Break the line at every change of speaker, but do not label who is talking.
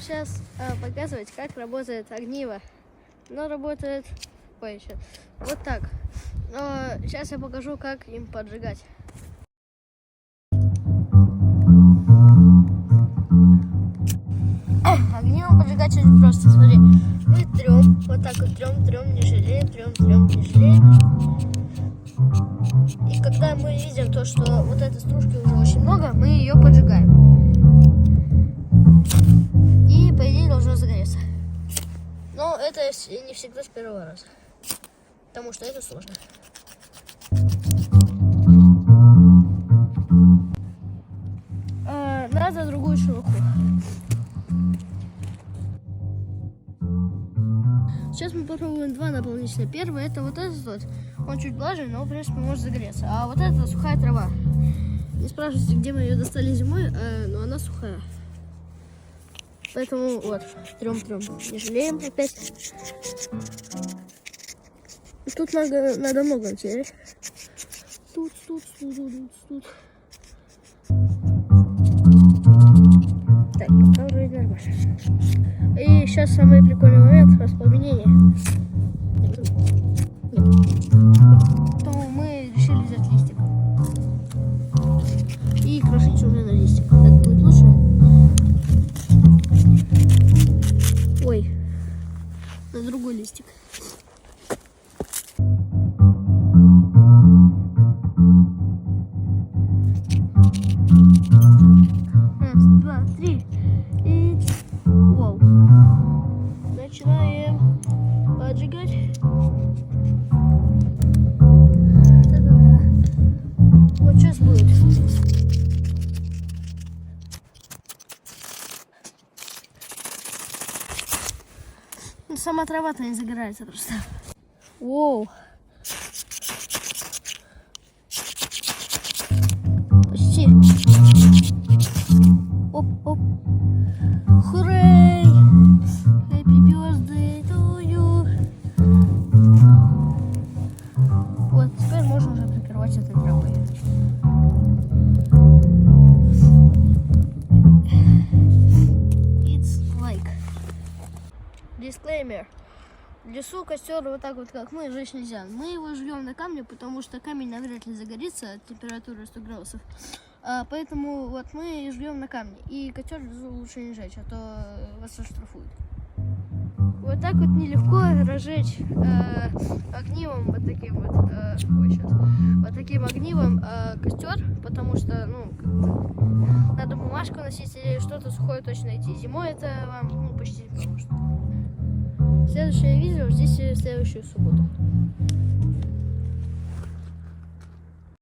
сейчас показывать, как работает огниво. Оно работает вот так. Но сейчас я покажу, как им поджигать. Огнивом поджигать очень просто. Смотри, мы трем, вот так вот трем, не жалеем, трем, не жалеем. И когда мы видим то, что вот этой стружки уже очень много, мы ее поджигаем. И по идее должно загореться. Но это не всегда с первого раза, потому что это сложно. Надо другую шелуху. Сейчас мы попробуем два наполнителя. Первый это вот этот вот. Он чуть влажный, но в принципе может загореться. А вот это сухая трава. Не спрашивайте, где мы ее достали зимой, но она сухая. Поэтому вот, трем. Не жалеем опять. Тут надо много натереть. Тут. Так, пока уже нормально. И сейчас самый прикольный момент воспламенения. То мы решили взять листик и крошить уже на листик. Так будет лучше. Ой, на другой листик. Раз, два, три. И вау. Начинаем поджигать. Вот сейчас будет. Сама трава-то не загорается просто. Воу. Почти. Оп. Хурей! Happy birthday to you! Вот, теперь можно уже прикрывать этой травой. It's like. Disclaimer. В лесу костер вот так вот, как мы, жечь нельзя. Мы его жгем на камне, потому что камень навряд ли загорится от температуры 100 градусов. Поэтому вот мы жгем на камне. И костер лучше не жечь, а то вас оштрафуют. Вот так вот нелегко разжечь огнивом вот таким вот, вот таким огнивом костер, потому что, надо бумажку носить или что-то сухое точно найти. Зимой это вам почти не поможет. Следующее видео ждите в следующую субботу.